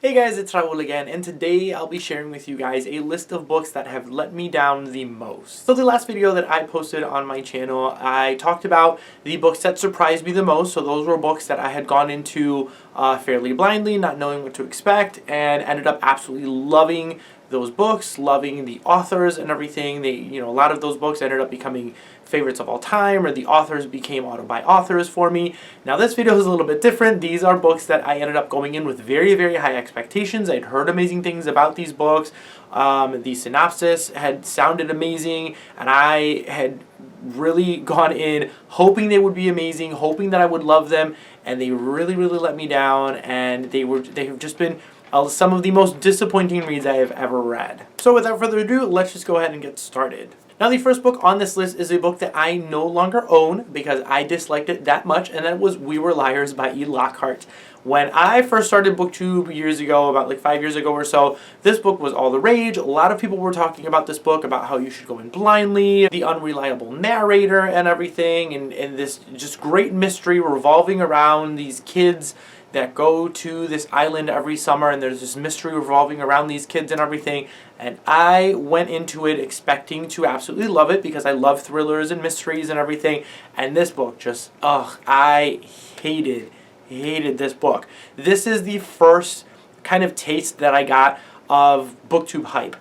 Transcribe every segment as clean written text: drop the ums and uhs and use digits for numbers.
Hey guys, it's Raul again, and today I'll be sharing with you guys a list of books that have let me down the most. So the last video that I posted on my channel, I talked about the books that surprised me the most. So those were books that I had gone into fairly blindly, not knowing what to expect, and ended up absolutely loving those books, loving the authors and everything. A lot of those books ended up becoming favorites of all time, or the authors became authors for me. Now this video is a little bit different. These are books that I ended up going in with very, very high expectations. I'd heard amazing things about these books. The synopsis had sounded amazing, and I had really gone in hoping they would be amazing, hoping that I would love them, and they really, really let me down, and they have just been some of the most disappointing reads I have ever read. So without further ado, let's just go ahead and get started. Now the first book on this list is a book that I no longer own because I disliked it that much, and that was We Were Liars by E. Lockhart. When I first started BookTube years ago, about like 5 years ago or so, this book was all the rage. A lot of people were talking about this book, about how you should go in blindly, the unreliable narrator and everything, and this just great mystery revolving around these kids that go to this island every summer, and there's this mystery revolving around these kids and everything. And I went into it expecting to absolutely love it because I love thrillers and mysteries and everything. And this book just, I hated this book. This is the first kind of taste that I got of BookTube hype.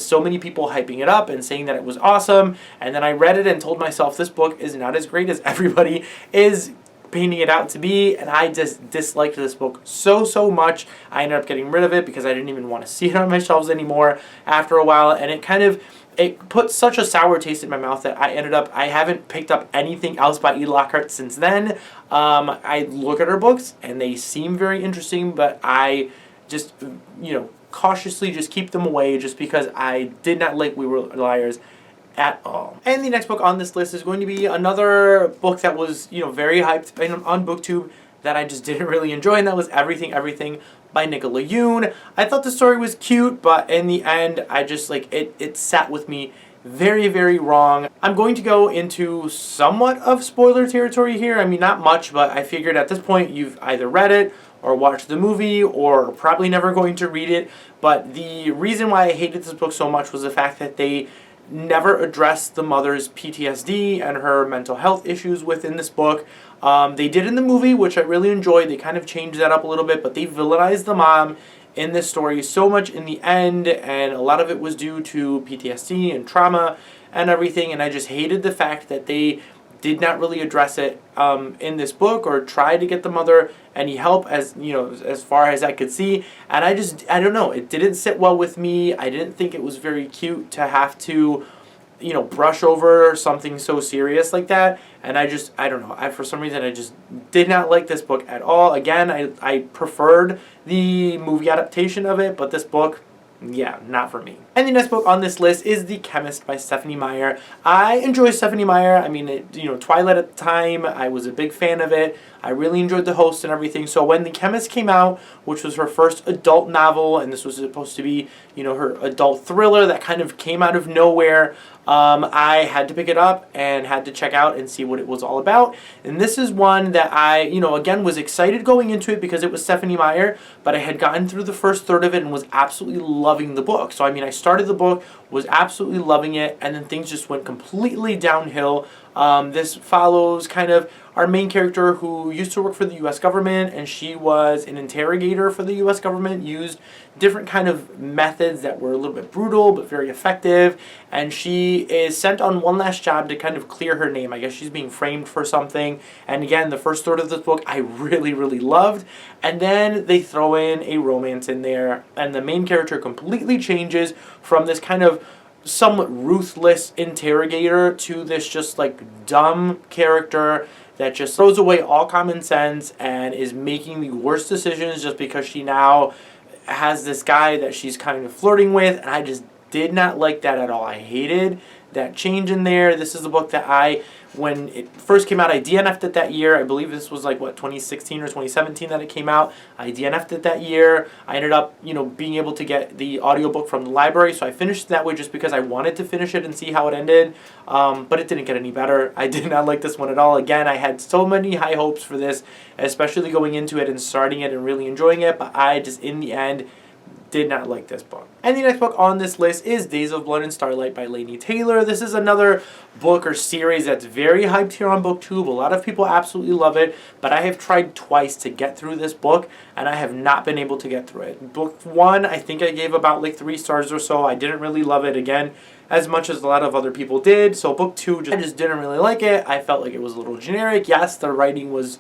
So many people hyping it up and saying that it was awesome, and then I read it and told myself this book is not as great as everybody is painting it out to be, and I just disliked this book so much. I ended up getting rid of it because I didn't even want to see it on my shelves anymore after a while, and it put such a sour taste in my mouth that I haven't picked up anything else by E. Lockhart since then. I look at her books and they seem very interesting, but I just, cautiously just keep them away just because I did not like We Were Liars at all. And the next book on this list is going to be another book that was, very hyped on BookTube that I just didn't really enjoy, and that was Everything by Nicola Yoon. I thought the story was cute, but in the end, I just, it sat with me very, very wrong. I'm going to go into somewhat of spoiler territory here. I mean, not much, but I figured at this point you've either read it or watched the movie or probably never going to read it. But the reason why I hated this book so much was the fact that they never addressed the mother's PTSD and her mental health issues within this book. They did in the movie, which I really enjoyed. They kind of changed that up a little bit, but they villainized the mom in this story so much in the end, and a lot of it was due to PTSD and trauma and everything, and I just hated the fact that they did not really address it in this book or try to get the mother any help as far as I could see. And I don't know, it didn't sit well with me. I didn't think it was very cute to have to brush over something so serious like that. And I don't know, for some reason I just did not like this book at all. Again, I preferred the movie adaptation of it, but this book, yeah, not for me. And the next book on this list is The Chemist by Stephenie Meyer. I enjoy Stephenie Meyer. I mean, Twilight at the time, I was a big fan of it. I really enjoyed the host and everything. So when The Chemist came out, which was her first adult novel, and this was supposed to be, her adult thriller that kind of came out of nowhere, I had to pick it up and had to check out and see what it was all about. And this is one that I, again, was excited going into it because it was Stephenie Meyer, but I had gotten through the first third of it and was absolutely loving the book. So, I mean, I started the book, was absolutely loving it, and then things just went completely downhill. This follows kind of our main character who used to work for the U.S. government, and she was an interrogator for the U.S. government, used different kind of methods that were a little bit brutal but very effective, and she is sent on one last job to kind of clear her name. I guess she's being framed for something, and again, the first third of this book I really, really loved, and then they throw in a romance in there, and the main character completely changes from this kind of somewhat ruthless interrogator to this just dumb character that just throws away all common sense and is making the worst decisions just because she now has this guy that she's kind of flirting with, and I just did not like that at all. I hated that change in there. This is a book that when it first came out, I DNF'd it that year. I believe this was like, what, 2016 or 2017 that it came out. I DNF'd it that year. I ended up, being able to get the audiobook from the library, so I finished it that way just because I wanted to finish it and see how it ended. But it didn't get any better. I did not like this one at all. Again, I had so many high hopes for this, especially going into it and starting it and really enjoying it, but I just, in the end, did not like this book. And the next book on this list is Days of Blood and Starlight by Laini Taylor. This is another book or series that's very hyped here on BookTube. A lot of people absolutely love it, but I have tried twice to get through this book, and I have not been able to get through it. Book 1, I think I gave about like 3 stars or so. I didn't really love it, again, as much as a lot of other people did. So book 2, I just didn't really like it. I felt like it was a little generic. Yes, the writing was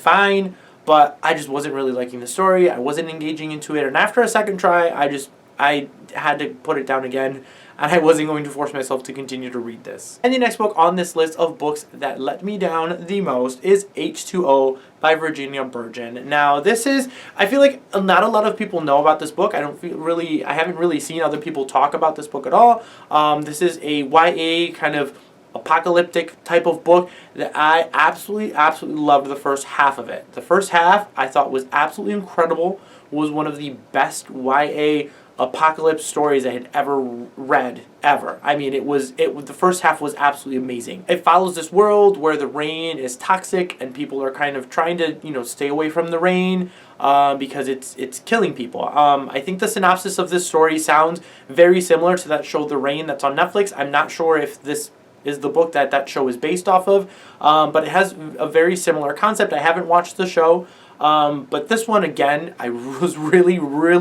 fine, but I just wasn't really liking the story. I wasn't engaging into it. And after a second try, I had to put it down again. And I wasn't going to force myself to continue to read this. And the next book on this list of books that let me down the most is H2O by Virginia Burgin. Now, this is, I feel like not a lot of people know about this book. I haven't really seen other people talk about this book at all. This is a YA kind of apocalyptic type of book that I absolutely loved the first half of it. The first half I thought was absolutely incredible, was one of the best YA apocalypse stories I had ever read, ever. I mean, the first half was absolutely amazing. It follows this world where the rain is toxic and people are kind of trying to, stay away from the rain because it's killing people. I think the synopsis of this story sounds very similar to that show The Rain that's on Netflix. I'm not sure if this is the book that show is based off of, but it has a very similar concept. I haven't watched the show, but this one, again, I was really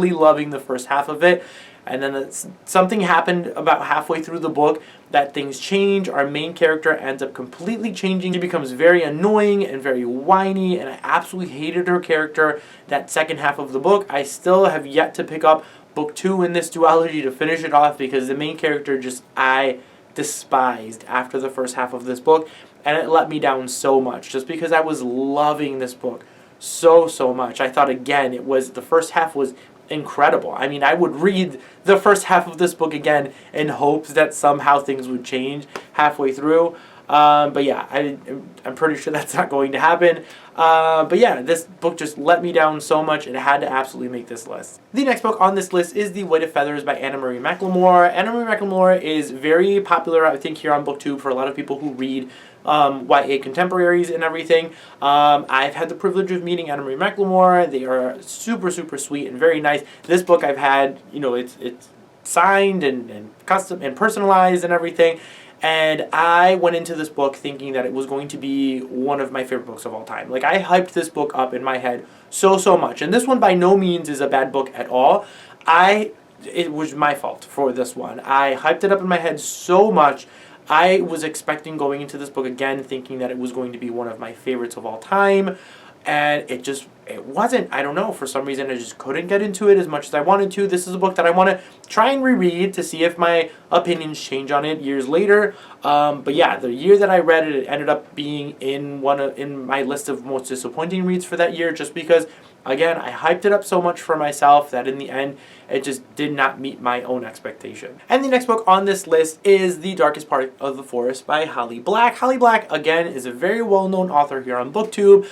loving the first half of it, and then something happened about halfway through the book that things change. Our main character ends up completely changing. She becomes very annoying and very whiny, and I absolutely hated her character that second half of the book. I still have yet to pick up book 2 in this duology to finish it off because the main character I despised after the first half of this book, and it let me down so much just because I was loving this book so much. I thought, again, the first half was incredible. I mean, I would read the first half of this book again in hopes that somehow things would change halfway through. But yeah, I'm pretty sure that's not going to happen. But yeah, this book just let me down so much, it had to absolutely make this list. The next book on this list is The Weight of Feathers by Anna Marie McLemore. Anna Marie McLemore is very popular, I think, here on BookTube for a lot of people who read YA contemporaries and everything. I've had the privilege of meeting Anna Marie McLemore. They are super sweet and very nice. This book I've had, it's signed and custom and personalized and everything. And I went into this book thinking that it was going to be one of my favorite books of all time. Like, I hyped this book up in my head so much. And this one by no means is a bad book at all. It was my fault for this one. I hyped it up in my head so much. I was expecting going into this book again thinking that it was going to be one of my favorites of all time. And it wasn't. I don't know. For some reason, I just couldn't get into it as much as I wanted to. This is a book that I want to try and reread to see if my opinions change on it years later. But yeah, the year that I read it, it ended up being in my list of most disappointing reads for that year, just because, again, I hyped it up so much for myself that in the end, it just did not meet my own expectation. And the next book on this list is The Darkest Part of the Forest by Holly Black. Holly Black, again, is a very well-known author here on BookTube.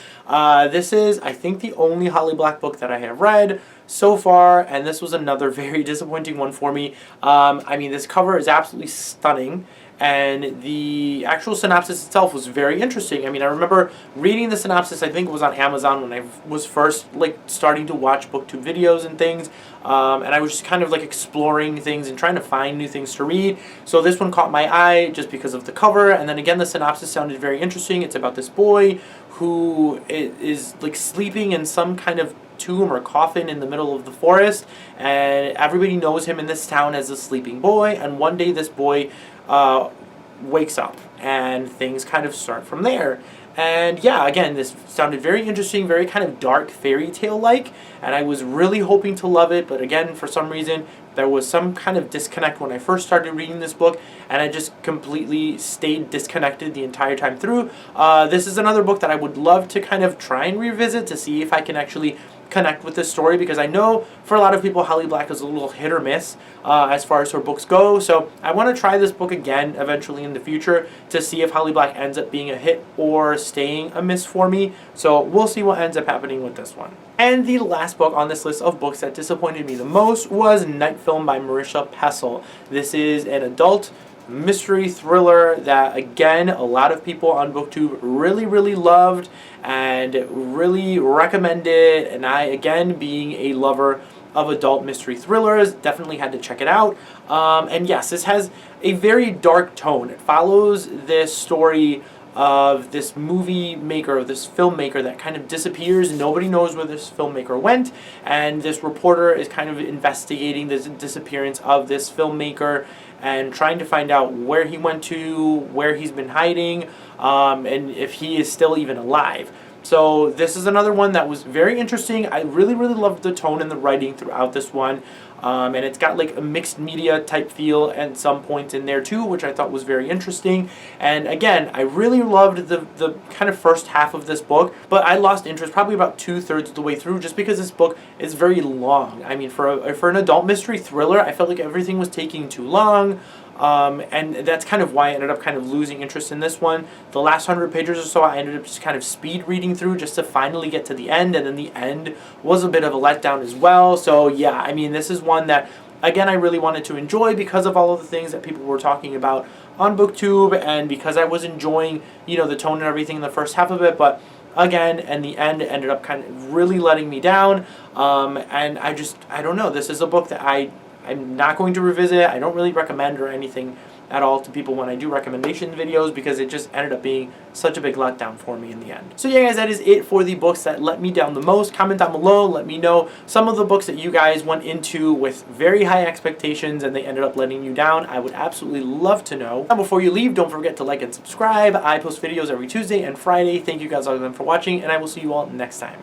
This is, I think, the only Holly Black book that I have read so far, and this was another very disappointing one for me. I mean, this cover is absolutely stunning, and the actual synopsis itself was very interesting. I mean, I remember reading the synopsis, I think it was on Amazon when I was first starting to watch BookTube videos and things, and I was just kind of exploring things and trying to find new things to read. So this one caught my eye just because of the cover, and then again the synopsis sounded very interesting. It's about this boy who is sleeping in some kind of tomb or coffin in the middle of the forest, and everybody knows him in this town as a sleeping boy, and one day this boy wakes up and things kind of start from there. And yeah, again, this sounded very interesting, very kind of dark fairy tale like, and I was really hoping to love it, but again, for some reason there was some kind of disconnect when I first started reading this book, and I just completely stayed disconnected the entire time through. This is another book that I would love to kind of try and revisit to see if I can actually connect with this story, because I know for a lot of people Holly Black is a little hit or miss as far as her books go. So I want to try this book again eventually in the future to see if Holly Black ends up being a hit or staying a miss for me. So we'll see what ends up happening with this one. And the last book on this list of books that disappointed me the most was Night Film by Marisha Pessl. This is an adult mystery thriller that, again, a lot of people on BookTube really loved and really recommended, and I, again, being a lover of adult mystery thrillers, definitely had to check it out. And yes, this has a very dark tone. It follows this story of this movie maker, of this filmmaker that kind of disappears. Nobody knows where this filmmaker went, and this reporter is kind of investigating the disappearance of this filmmaker and trying to find out where he went to, where he's been hiding, and if he is still even alive. So this is another one that was very interesting. I really loved the tone and the writing throughout this one. And it's got like a mixed media type feel at some points in there too, which I thought was very interesting. And again, I really loved the kind of first half of this book, but I lost interest probably about 2/3 of the way through, just because this book is very long. I mean, for an adult mystery thriller, I felt like everything was taking too long. And that's kind of why I ended up kind of losing interest in this one. The last 100 pages or so, I ended up just kind of speed reading through just to finally get to the end, and then the end was a bit of a letdown as well. So yeah, I mean, this is one that, again, I really wanted to enjoy because of all of the things that people were talking about on BookTube, and because I was enjoying, you know, the tone and everything in the first half of it, but again, and the end ended up kind of really letting me down. And I don't know, this is a book that I'm not going to revisit. I don't really recommend or anything at all to people when I do recommendation videos, because it just ended up being such a big letdown for me in the end. So yeah, guys, that is it for the books that let me down the most. Comment down below, let me know some of the books that you guys went into with very high expectations and they ended up letting you down. I would absolutely love to know. Now, before you leave, don't forget to like and subscribe. I post videos every Tuesday and Friday. Thank you guys all for watching, and I will see you all next time.